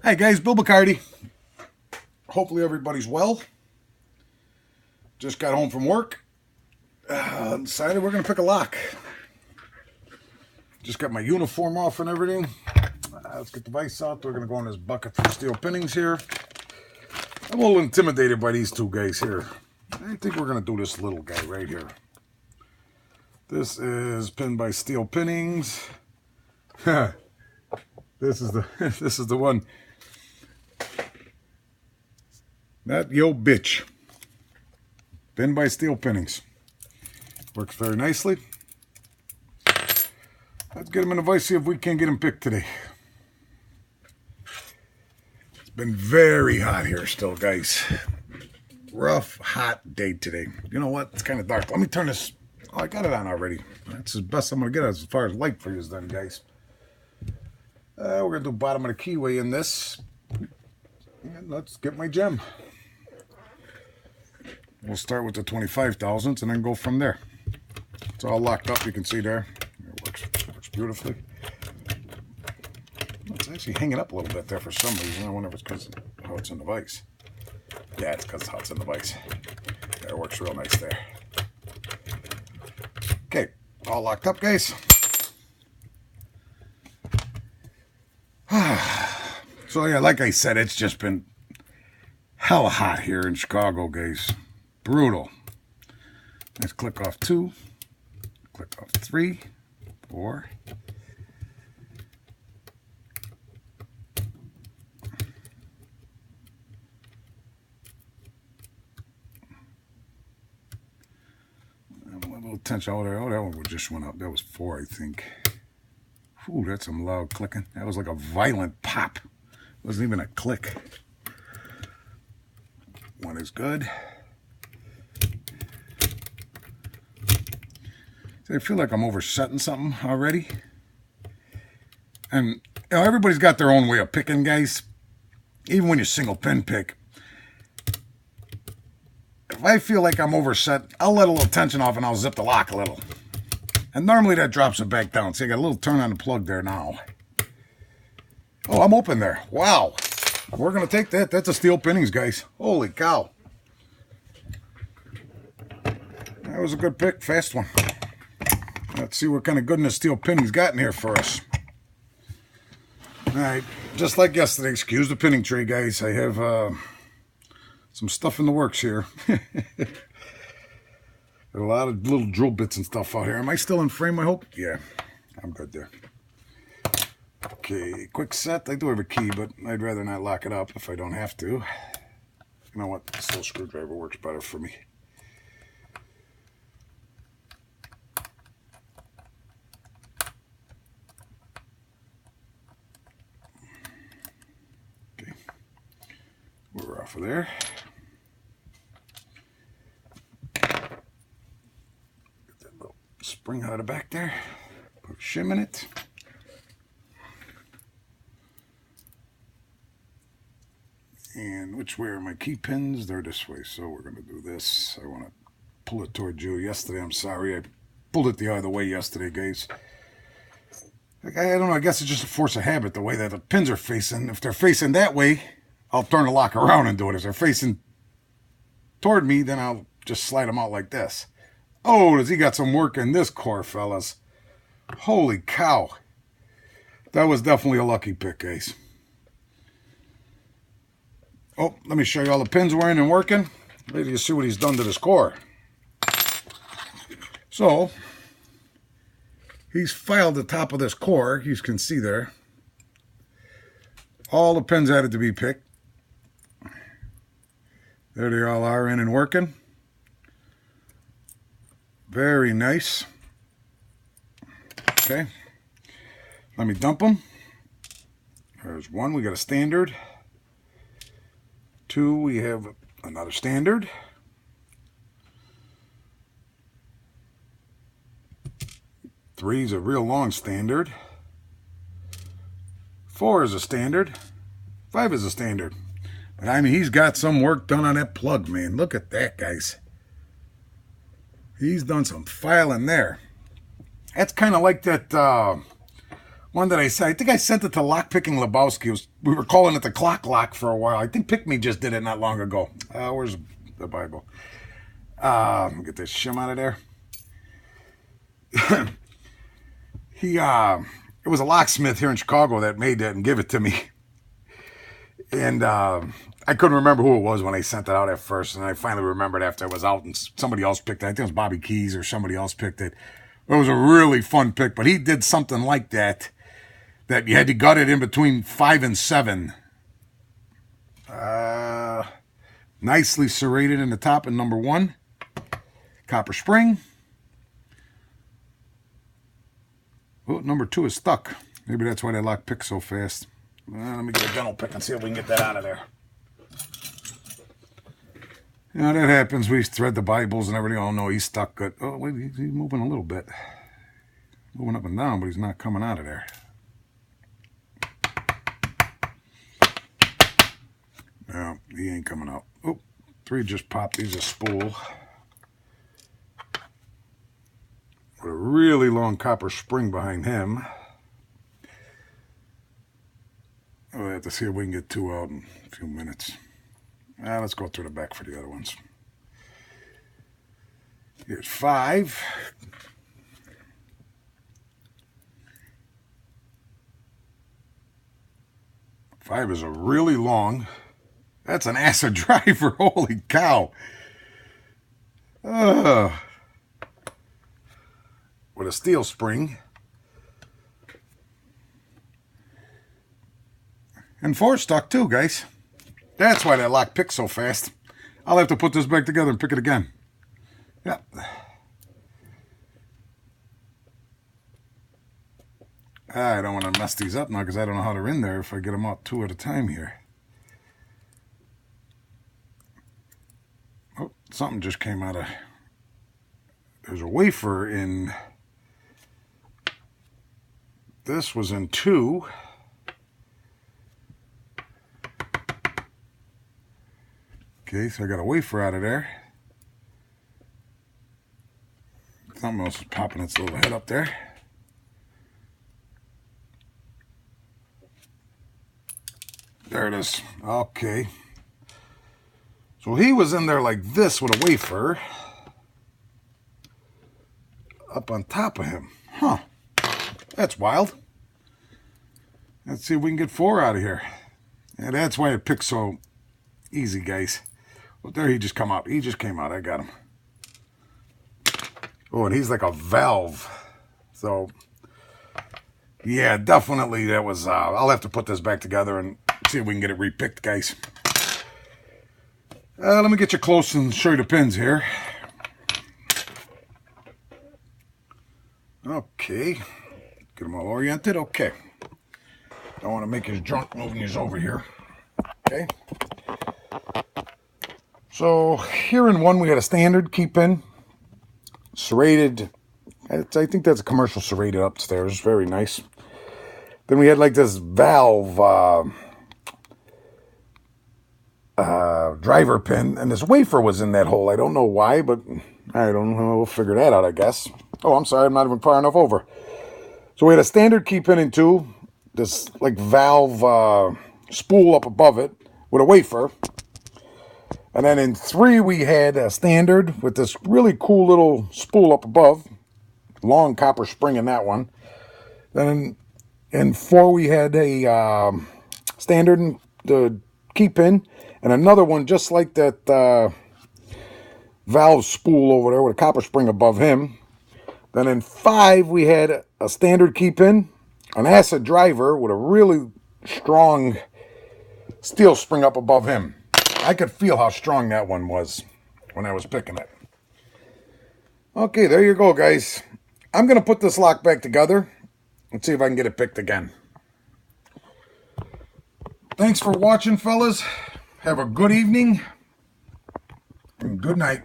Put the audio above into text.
Hi guys, Bill Bacardi. Hopefully everybody's well. Just got home from work. Decided we're going to pick a lock. Just got my uniform off and everything. Let's get the vise out. We're going to go in this bucket for Steel Pinnings here. I'm a little intimidated by these two guys here. I think we're going to do this little guy right here. This is pinned by Steel Pinnings. This is the one. That yo bitch. Pinned by Steel Pinnings. Works very nicely. Let's get him in a vise, see if we can get him picked today. It's been very hot here still, guys. Rough, hot day today. You know what? It's kind of dark. Let me turn this. Oh, I got it on already. That's the best I'm going to get as far as light for you then, guys. We're going to do bottom of the keyway in this. And let's get my gem. We'll start with the 25 thousandths and then go from there. It's all locked up, you can see there. It works beautifully. It's actually hanging up a little bit there for some reason. I wonder if it's because of how it's in the vise. Yeah, it's because of how it's in the vise. Yeah, it works real nice there. Okay, all locked up, guys. So yeah, like I said, it's just been hella hot here in Chicago, guys. Brutal. Let's click off 2, click off 3, 4. A little tension over there. Oh, that one just went up. That was 4, I think. Ooh, that's some loud clicking. That was like a violent pop. It wasn't even a click. 1 is good. I feel like I'm oversetting something already. And you know, everybody's got their own way of picking, guys. Even when you single pin pick. If I feel like I'm overset, I'll let a little tension off and I'll zip the lock a little. And normally that drops it back down. See, I got a little turn on the plug there now. Oh, I'm open there. Wow. We're going to take that. That's a Steel Pinnings, guys. Holy cow. That was a good pick. Fast one. Let's see what kind of goodness Steel Pinnings got in here for us. All right. Just like yesterday. Excuse the pinning tray, guys. I have some stuff in the works here. A lot of little drill bits and stuff out here. Am I still in frame, I hope? Yeah, I'm good there. Okay, quick set. I do have a key, but I'd rather not lock it up if I don't have to. You know what? The steel screwdriver works better for me. Okay, we're off of there. Spring out of back there, put shim in it. And which way are my key pins? They're this way, so we're going to do this. I want to pull it toward you. Yesterday, I'm sorry, I pulled it the other way yesterday, guys. I don't know, I guess it's just a force of habit, the way that the pins are facing. If they're facing that way, I'll turn the lock around and do it. If they're facing toward me, then I'll just slide them out like this. Oh, does he got some work in this core, fellas. Holy cow. That was definitely a lucky pick, guys. Oh, let me show you all the pins we're in and working. Maybe you see what he's done to this core. So, he's filed the top of this core. You can see there. All the pins had to be picked. There they all are in and working. Very nice. Okay. Let me dump them. There's 1. We got a standard. 2. We have another standard. 3 is a real long standard. 4 is a standard. 5 is a standard. But I mean, he's got some work done on that plug, man. Look at that, guys. He's done some filing there. That's kind of like that One that I think I sent it to Lockpicking Lebowski. We were calling it the clock lock for a while. I think Pick Me just did it not long ago. Where's the Bible? Let me get this shim out of there. It was a locksmith here in Chicago that made that and gave it to me. And I couldn't remember who it was when I sent it out at first. And I finally remembered after it was out and somebody else picked it. I think it was Bobby Keys or somebody else picked it. It was a really fun pick, but he did something like that you had to gut it in between 5 and 7. Nicely serrated in the top in number 1. Copper spring. Oh, number 2 is stuck. Maybe that's why they lock pick so fast. Let me get a dental pick and see if we can get that out of there. Yeah, that happens. We thread the Bibles and everything. Oh, no, he's stuck good. Oh, wait, he's moving a little bit. Moving up and down, but he's not coming out of there. No, he ain't coming out. Oh, 3 just popped. He's a spool. With a really long copper spring behind him. We'll have to see if we can get 2 out in a few minutes. Let's go through the back for the other ones. Here's 5. Five is a really long. That's an acid driver. Holy cow. With a steel spring. And 4 stuck too, guys. That's why that lock picked so fast. I'll have to put this back together and pick it again. Yeah. I don't want to mess these up now because I don't know how they're in there if I get them out 2 at a time here. Oh, something just came out of... There's a wafer in... This was in 2. Okay, so I got a wafer out of there. Something else is popping its little head up there. There it is. Okay. So he was in there like this with a wafer up on top of him. Huh. That's wild. Let's see if we can get 4 out of here. And that's why it picks so easy, guys. Well, there he just come out. He just came out. I got him. Oh, and he's like a valve. So, yeah, definitely that was... I'll have to put this back together and see if we can get it repicked, guys. Let me get you close and show you the pins here. Okay. Get them all oriented. Okay. Don't want to make his junk moving his over here. Okay. So here in 1 we had a standard key pin, serrated. I think that's a commercial serrated upstairs. Very nice. Then we had like this valve driver pin, and this wafer was in that hole. I don't know why, but I don't know. We'll figure that out, I guess. Oh, I'm sorry. I'm not even far enough over. So we had a standard key pin in 2, this like valve spool up above it with a wafer. And then in 3, we had a standard with this really cool little spool up above. Long copper spring in that one. Then in 4, we had a standard and the key pin. And another one just like that valve spool over there with a copper spring above him. Then in 5, we had a standard key pin, an acid driver with a really strong steel spring up above him. I could feel how strong that one was when I was picking it. Okay, there you go, guys. I'm going to put this lock back together and see if I can get it picked again. Thanks for watching, fellas. Have a good evening and good night.